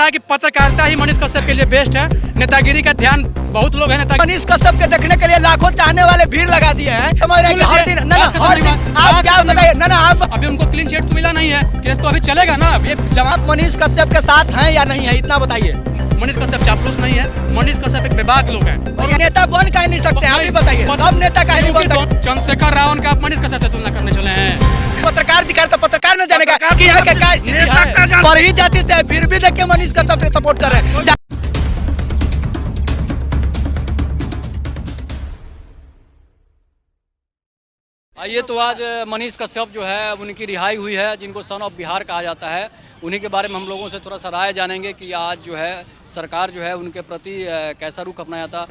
रहा है कि पत्रकारिता ही मनीष कश्यप के लिए बेस्ट है। नेतागिरी का ध्यान बहुत लोग हैं मनीष कश्यप के देखने के लिए लाखों चाहने वाले भीड़ लगा दिए हैं। हर दिन आप क्या बताइए आप अभी उनको क्लीन चिट तो मिला नहीं है, केस तो अभी चलेगा ना। ये जवाब मनीष कश्यप के साथ हैं या नहीं है, इतना बताइए। मनीष कश्यप चापलूस नहीं है, मनीष कश्यप एक बेबाक लोग हैं और नेता बन कह नहीं सकते, आप भी बताइए। सब नेता कह नहीं बन सकते। चंद्रशेखर रावण का आप मनीष कश्यप से तुलना करने चले हैं। पत्रकार दिखा तो पत्रकार न जानेगा कि यहाँ के क्या स्थिति है। पर ही जाति से फिर भी देख के मनीष कश्यप से सपोर्ट कर रहे हैं। आइए तो आज मनीष कश्यप जो है उनकी रिहाई हुई है, जिनको सन ऑफ बिहार कहा जाता है। उन्हीं के बारे में हम लोगों से थोड़ा सा राय जानेंगे कि आज जो है सरकार जो है उनके प्रति कैसा रुख अपनाया था।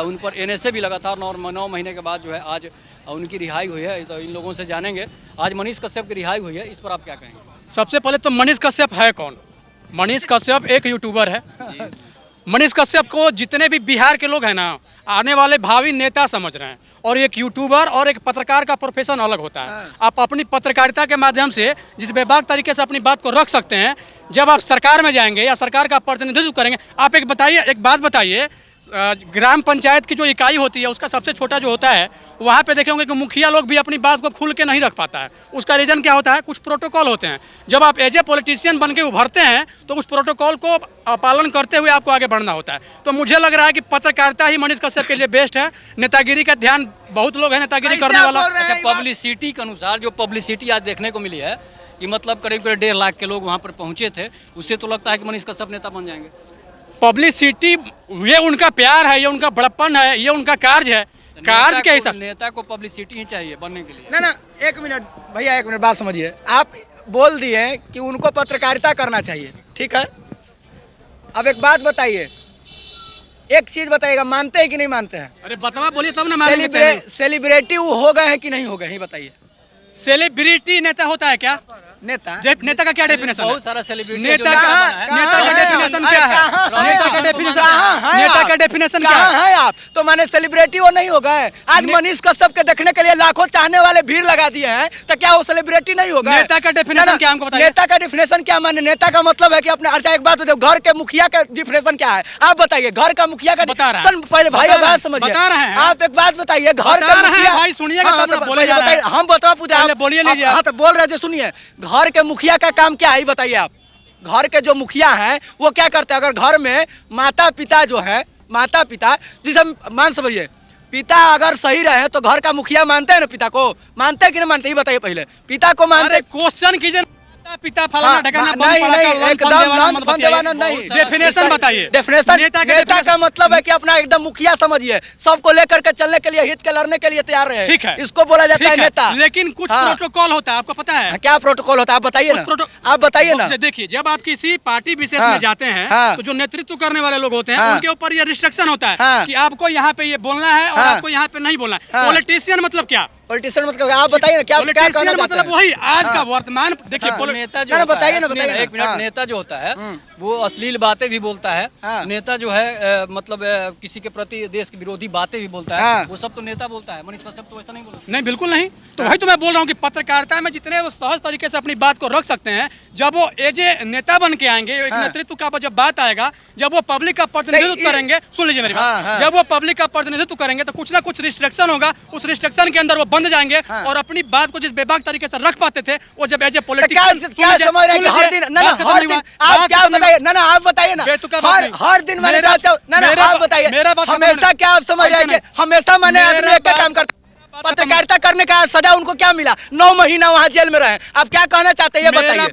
उन पर एनएसए भी लगा था और 9 महीने के बाद जो है आज उनकी रिहाई हुई है। तो इन लोगों से जानेंगे आज मनीष कश्यप की रिहाई हुई है, इस पर आप क्या कहेंगे? सबसे पहले तो मनीष कश्यप है कौन? मनीष कश्यप एक यूट्यूबर है। मनीष कश्यप को जितने भी बिहार के लोग हैं ना, आने वाले भावी नेता समझ रहे हैं। और एक यूट्यूबर और एक पत्रकार का प्रोफेशन अलग होता है। आप अपनी पत्रकारिता के माध्यम से जिस बेबाक तरीके से अपनी बात को रख सकते हैं, जब आप सरकार में जाएंगे या सरकार का प्रतिनिधित्व करेंगे। आप एक बात बताइए, ग्राम पंचायत की जो इकाई होती है उसका सबसे छोटा जो होता है, वहाँ पे देखेंगे कि मुखिया लोग भी अपनी बात को खुल के नहीं रख पाता है। उसका रीज़न क्या होता है? कुछ प्रोटोकॉल होते हैं। जब आप एज ए पॉलिटिशियन बन के उभरते हैं तो उस प्रोटोकॉल को पालन करते हुए आपको आगे बढ़ना होता है। तो मुझे लग रहा है कि पत्रकारिता ही मनीष कश्यप के लिए बेस्ट है। नेतागिरी का ध्यान बहुत लोग हैं नेतागिरी करने वाला। अच्छा, पब्लिसिटी के अनुसार जो पब्लिसिटी आज देखने को मिली है कि मतलब करीब 1.5 लाख के लोग वहाँ पर पहुँचे थे, उससे तो लगता है कि मनीष कश्यप नेता बन जाएंगे। पब्लिसिटी ये उनका प्यार है, ये उनका बड़प्पन है, ये उनका कार्य है। कार्य के हिसाब नेता को पब्लिसिटी ही चाहिए बनने के लिए। ना एक मिनट भैया, एक मिनट बात समझिए। आप बोल दिए कि उनको पत्रकारिता करना चाहिए, ठीक है। अब एक बात बताइए, एक चीज बताइएगा, मानते हैं कि नहीं मानते हैं? अरे बतावा बोलिए तब ना मानेंगे। सेलिब्रिटी हो गए हैं कि नहीं हो गए, ये बताइए। सेलिब्रिटी नेता होता है क्या? नेता का क्या डेफिनेशन? बहुत सारा सेलिब्रिटी नेता का डेफिनेशन क्या है? नेता का डेफिनेशन क्या है? आप तो माने सेलिब्रिटी वो नहीं हो गए। आज मनीष कश्यप के देखने के लिए लाखों चाहने वाले भीड़ लगा दिए हैं, तो क्या वो सेलिब्रिटी नहीं हो गए? नेता का डेफिनेशन क्या हमको बताइए? नेता का डेफिनेशन क्या माने? नेता का मतलब है कि अपने। अच्छा एक बात बताओ, घर के मुखिया का डेफिनेशन क्या है? आप बताइए। घर का मुखिया का पहले भाई बात समझिए, बता रहे हैं। आप एक बात बताइए, घर का मुखिया भाई सुनिएगा, हम बताओ पूछा बोलिए लीजिए। हाँ तो बोल रहे थे, सुनिए। घर के मुखिया का काम क्या है बताइए आप। घर के जो मुखिया हैं वो क्या करते हैं? अगर घर में माता पिता जो है, माता पिता जिसे मान समझिए, पिता अगर सही रहे तो घर का मुखिया मानते हैं ना? पिता को मानते हैं कि नहीं मानते, ये बताइए पहले। पिता को मानते? क्वेश्चन कीजिए। पिता फलाना ढकाना नहीं। डेफिनेशन बताइए। डेफिनेशन नेता का मतलब है कि अपना एकदम मुखिया समझिए, सबको लेकर के चलने के लिए, हित के लड़ने के लिए तैयार रहे। ठीक है, इसको बोला जाता है नेता। लेकिन कुछ प्रोटोकॉल होता है, आपको पता है क्या प्रोटोकॉल होता है? आप बताइए ना, आप बताइए ना। देखिए, जब आप किसी पार्टी विशेष में जाते हैं तो जो नेतृत्व करने वाले लोग होते हैं उनके ऊपर ये रिस्ट्रिक्शन होता है कि आपको यहाँ पे ये बोलना है और आपको यहाँ पे नहीं बोलना है। पॉलिटिशियन मतलब क्या? पॉलिटिशियन मतलब आप बताइए ना, क्या मतलब वही आज का वर्तमान। देखिए नेता जो बताइए ना, बताइए। एक मिनट, नेता जो होता है वो अश्लील बातें भी बोलता है। नेता जो है मतलब किसी के प्रति देश के विरोधी बातें भी बोलता है, वो सब तो नेता बोलता है। मनीष कश्यप तो ऐसा नहीं बोलता। नहीं, बिल्कुल नहीं। तो वही तो मैं बोल रहा हूँ कि पत्रकारिता में जितने वो सहज तरीके से अपनी बात को रख सकते हैं, जब वो एज ए नेता बन के आएंगे, एक नेतृत्व का जब बात आएगा, जब वो पब्लिक का प्रतिनिधित्व करेंगे, सुन लीजिए मेरी बात, जब वो पब्लिक का प्रतिनिधित्व करेंगे तो कुछ ना कुछ रिस्ट्रिक्शन होगा। उस रिस्ट्रिक्शन के अंदर वो बंध जाएंगे और अपनी बात को जिस बेबाक तरीके से रख पाते थे, वो जब एज ए पॉलिटिशियन आप बताइए ना, हर दिन मैंने आप बताइए, हमेशा क्या आप समझ रहे हैं कि हमेशा मैंने आदमी एक काम करता पत्रकारिता करने का सजा उनको क्या मिला? 9 महीना वहाँ जेल में रहे। आप क्या कहना चाहते हैं ये बताइए।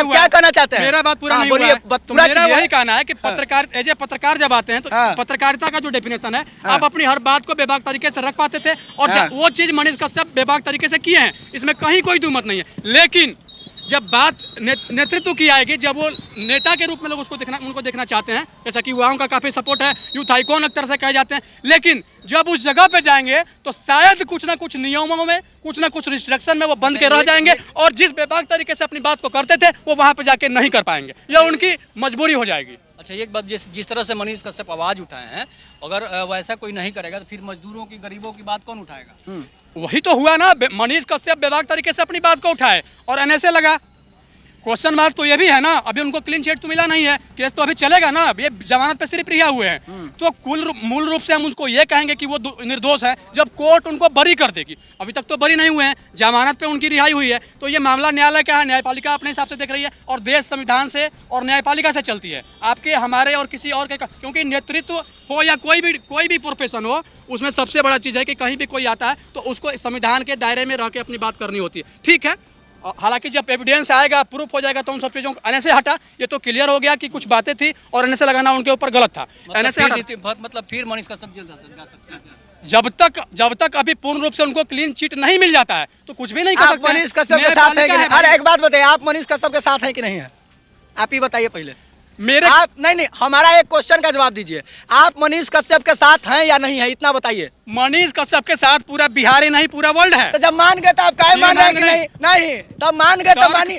क्या कहना चाहते हैं? मेरा बात पूरा नहीं हुआ है। तो मेरा वही कहना है कि पत्रकार एज ए पत्रकार जब आते हैं तो पत्रकारिता का जो डेफिनेशन है, आप अपनी हर बात को बेबाक तरीके से रख पाते थे और वो चीज मनीष कश्यप बेबाक तरीके से किए हैं, इसमें कहीं कोई दुमत नहीं है। लेकिन जब बात नेतृत्व की आएगी, जब वो नेता के रूप में लोग उनको देखना चाहते हैं, जैसा कि युवाओं का काफ़ी सपोर्ट है, यूथ आइकॉन एक तरह से कहे जाते हैं, लेकिन जब उस जगह पे जाएंगे तो शायद कुछ ना कुछ नियमों में, कुछ ना कुछ रिस्ट्रिक्शन में वो बंद के रह जाएंगे और जिस बेबाक तरीके से अपनी बात को करते थे वो वहाँ पे जाके नहीं कर पाएंगे, या उनकी मजबूरी हो जाएगी। अच्छा, एक बात, जिस तरह से मनीष कश्यप आवाज़ उठाए हैं, अगर वैसा कोई नहीं करेगा तो फिर मजदूरों की, गरीबों की बात कौन उठाएगा? वही तो हुआ ना, मनीष कश्यप बेबाक तरीके से अपनी बात को उठाए और एनएसए लगा। क्वेश्चन मार्क तो ये भी है ना, अभी उनको क्लीन चिट तो मिला नहीं है, केस तो अभी चलेगा ना, अभी ये जमानत पे सिर्फ रिहा हुए हैं। तो मूल रूप से हम उसको ये कहेंगे कि वो निर्दोष है जब कोर्ट उनको बरी कर देगी। अभी तक तो बरी नहीं हुए हैं, जमानत पे उनकी रिहाई हुई है। तो ये मामला न्यायालय का है, न्यायपालिका अपने हिसाब से देख रही है और देश संविधान से और न्यायपालिका से चलती है, आपके हमारे और किसी और के। क्योंकि नेतृत्व हो या कोई भी प्रोफेशन हो, उसमें सबसे बड़ा चीज़ है कि कहीं भी कोई आता है तो उसको संविधान के दायरे में रह के अपनी बात करनी होती है। ठीक है, हालांकि जब एविडेंस आएगा, प्रूफ हो जाएगा तो उन सब चीज़ों को एनए से हटा। ये तो क्लियर हो गया कि कुछ बातें थी और एनए से लगाना उनके ऊपर गलत था। एनए से मतलब फिर मनीष कश्यप जेल जा सकते हैं। जब तक अभी पूर्ण रूप से उनको क्लीन चिट नहीं मिल जाता है तो कुछ भी नहीं कर सकते। मनीष कश्यप के साथ है कि नहीं? अरे एक बात बताइए, आप मनीष कश्यप के साथ हैं कि नहीं है? आप ही बताइए पहले। मेरे आप नहीं, हमारा एक क्वेश्चन का जवाब दीजिए। आप मनीष कश्यप के साथ हैं या नहीं है, इतना बताइए। मनीष कश्यप के साथ पूरा बिहार ही नहीं पूरा वर्ल्ड है। तो जब मान गए तो आप काहे मान रहे हैं कि नहीं? नहीं, तब मान गए तो मानिए,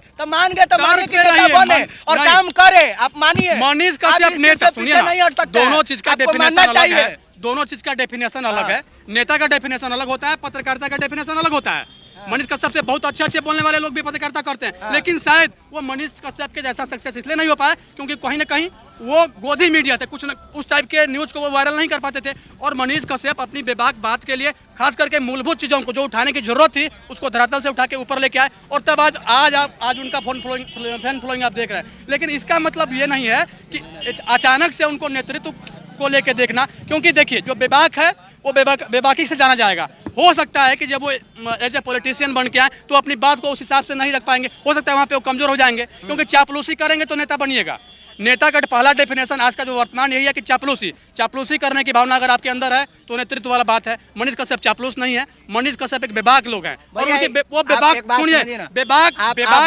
कि नेता बने और काम करे। आप मानिए मनीष कश्यप नेता, सुनिए नहीं हट सकते, दोनों चीज का डेफिनेशन अलग चाहिए। है। दोनों चीज का डेफिनेशन अलग है। नेता का डेफिनेशन अलग होता है, पत्रकारिता का डेफिनेशन अलग होता है। मनीष कश्यप से बहुत अच्छे बोलने वाले लोग भी पत्रकारिता करते हैं, लेकिन शायद वो मनीष कश्यप के जैसा सक्सेस इसलिए नहीं हो पाया क्योंकि कहीं ना कहीं वो गोदी मीडिया थे, कुछ न उस टाइप के न्यूज़ को वो वायरल नहीं कर पाते थे। और मनीष कश्यप अपनी बेबाक बात के लिए खास करके मूलभूत चीज़ों को जो उठाने की जरूरत थी उसको धरातल से उठा के ऊपर लेके आए और तब आज उनका फैन फॉलोइंग आप देख रहे हैं। लेकिन इसका मतलब ये नहीं है कि अचानक से उनको नेतृत्व को लेके देखना, क्योंकि देखिए जो बेबाक है वो बेबाकी से जाना जाएगा। हो सकता है कि जब वो एज ए पॉलिटिशियन बन के आए तो अपनी बात को उस हिसाब से नहीं रख पाएंगे, हो सकता है वहाँ पे वो कमजोर हो जाएंगे, क्योंकि चापलूसी करेंगे तो नेता बनिएगा। नेता का पहला डेफिनेशन आज का जो वर्तमान यही है कि चापलूसी करने की भावना अगर आपके अंदर है तो नेतृत्व वाला बात है। मनीष कश्यप चापलूस नहीं है, मनीष कश्यप एक बेबाक लोग हैं और उनके वो बेबाक, सुनिए, बेबाक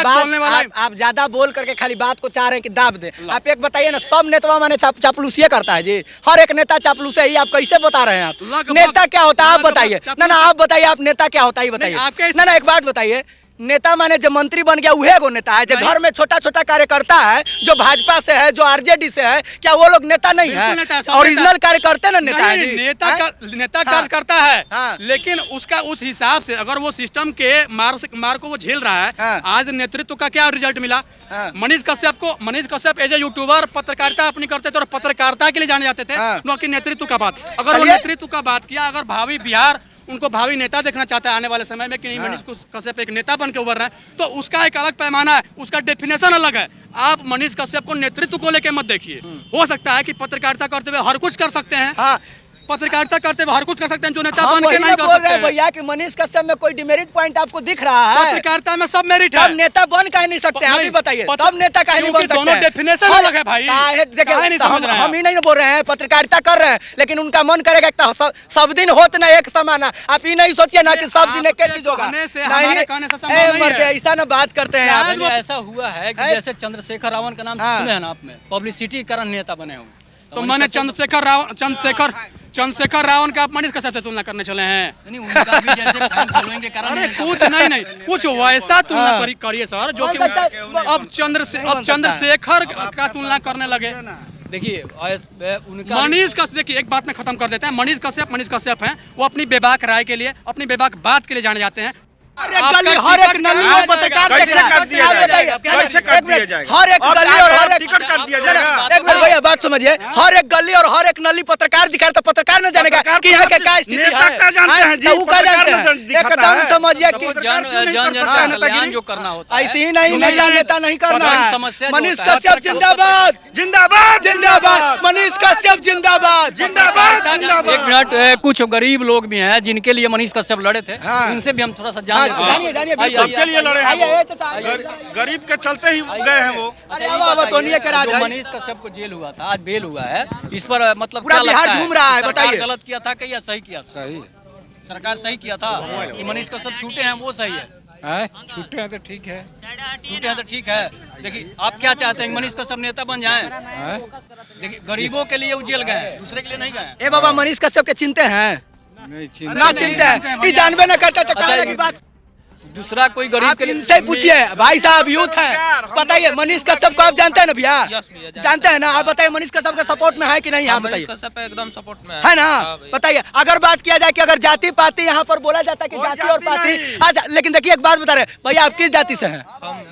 बोलने वाला। आप ज्यादा बोल करके खाली बात को चाह रहे हैं कि दाब दे। आप एक बताइए ना, सब नेता माने चापलूसी करता है जी, हर एक नेता चापलूस है, आप कैसे बता रहे हैं? आप नेता क्या होता है आप बताइए ना, आप बताइए आप नेता क्या होता है बताइए ना। एक बात बताइए, नेता माने जो मंत्री बन गया वह एगो नेता है, जो घर में छोटा छोटा कार्यकर्ता है, जो भाजपा से है, जो आरजेडी से है, क्या वो लोग नेता नहीं है? ओरिजिनल कार्यकर्ता ना नेता है जी। नेता कार्य करता है, लेकिन उसका उस हिसाब से अगर वो सिस्टम के मार को वो झेल रहा है। आज नेतृत्व का क्या रिजल्ट मिला? Manish Kashyap as a YouTuber पत्रकारिता अपनी करते थे और पत्रकारिता के लिए जाने जाते थे, न कि नेतृत्व का बात। अगर वो नेतृत्व का बात किया, अगर भावी बिहार उनको भावी नेता देखना चाहता है आने वाले समय में कि मनीष कश्यप एक नेता बन के उभर रहा है, तो उसका एक अलग पैमाना है, उसका डेफिनेशन अलग है। आप मनीष कश्यप को नेतृत्व को लेके मत देखिए। हो सकता है कि पत्रकारिता करते हुए हर कुछ कर सकते हैं, पत्रकारिता करते हुए हर कुछ कर सकते हैं जो नेता बन के नहीं कर सकते हैं। भैया कि मनीष कश्यप में कोई डिमेरिट पॉइंट आपको दिख रहा है? पत्रकारिता में सब मेरिट है, नेता बन कह नहीं सकते, आप ही बताइए। तब नेता कह नहीं बन सकते, दोनों डेफिनेशन अलग है भाई। हम ही नहीं बोल रहे हैं, पत्रकारिता कर रहे हैं, लेकिन उनका मन करेगा सब दिन होत ना एक समान। आप ही नहीं सोचिए ना कि सब दिन एक चीज होगा, ऐसा ना बात करते हैं आप। ऐसा हुआ है कि जैसे चंद्रशेखर रावण का नाम सुने हैं ना आपने, पब्लिसिटी कारण नेता बने हुए। तो मैंने चंद्रशेखर रावण का आप मनीष कश्यप से तुलना करने चले हैं? उनका भी जैसे फैन फॉलोइंग के कारण। अरे कुछ नहीं, कुछ वैसा तुलना करिए सर जो कि अब चंद्रशेखर का तुलना करने लगे। देखिए उनका मनीष कश्यप, देखिए एक बात में खत्म कर देते हैं। मनीष कश्यप हैं, वो अपनी बेबाक राय के लिए, अपनी बेबाक बात के लिए जाने जाते हैं। हर एक गली और हर एक गली और हर एक भैया बात समझिए, हर एक गली और हर एक नली पत्रकार दिखाए तो पत्रकार न जानेगा कि यहाँ के क्या स्थिति है। एकदम समझिए कि कल्याण जो करना होता है ऐसे ही नहीं, नेता नहीं करना है। मनीष कश्यप जिंदाबाद, जिंदाबाद, जिंदाबाद, मनीष कश्यप जिंदाबाद, जिंदाबाद। एक मिनट, कुछ गरीब लोग भी हैं जिनके लिए मनीष कश्यप लड़े थे, उनसे भी हम थोड़ा सा जानिए। सबके लिए लड़े हैं, गरीब के चलते ही गए हैं वो। जो मनीष कश्यप को जेल हुआ था, आज बेल हुआ है, इस पर मतलब पूरा बिहार झूम रहा है, बताइए। गलत किया था कि या सही किया? सही, सरकार सही किया था कि मनीष कश्यप छूटे हैं वो सही है? छूटे हैं तो ठीक है, छूटे हैं तो ठीक है। देखिए आप क्या चाहते हैं, मनीष कश्यप नेता बन जाएं? देखिए गरीबों के लिए वो जेल गए, दूसरे के लिए नहीं गए। ए बाबा, मनीष कश्यप के चिंते हैं ना? चिंता है कि जानबे न करते तो क्या लगी बात। दूसरा कोई गरीब आप के लिए इनसे पूछिए भाई साहब, यूथ है, बताइए मनीष कश्यप को आप जानते हैं ना भैया? जानते हैं ना? आप बताइए मनीष कश्यप के सपोर्ट में है कि नहीं? आप बताइए। एकदम सपोर्ट में है ना? बताइए। अगर बात किया जाए कि अगर जाति पाति यहाँ पर बोला जाता है कि जाति और पाति, अच्छा लेकिन देखिए एक बात बता रहे भैया, आप किस जाति से हैं? हम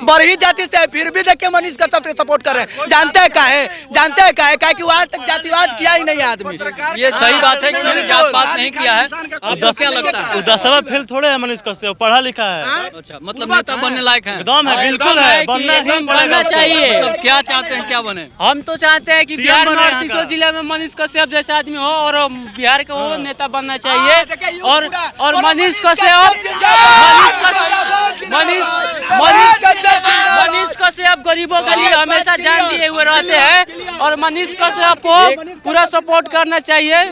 बड़ी जाति से है, फिर भी देखिए मनीष कश्यप के सपोर्ट कर रहे हैं। जानते हैं काहे? जानते हैं काहे? कि वो आज तक जातिवाद किया ही नहीं आदमी। ये सही बात है कि उन्होंने जात पात नहीं किया है। आपको क्या लगता है? दसवा फेल थोड़े है मनीष कश्यप, पढ़ा लिखा है, अच्छा, मतलब नेता बनने लायक है? एकदम है, बिल्कुल है, बनना चाहिए। मतलब क्या चाहते हैं, क्या बने? हम तो चाहते हैं कि CM बिहार में बने और यहाँ 300 का। जिले में मनीष कश्यप जैसे आदमी हो और बिहार का वो नेता बनना चाहिए। और मनीष कश्यप गरीबों के लिए हमेशा जान दिए हुए रहते हैं और मनीष कश्यप को पूरा सपोर्ट करना चाहिए।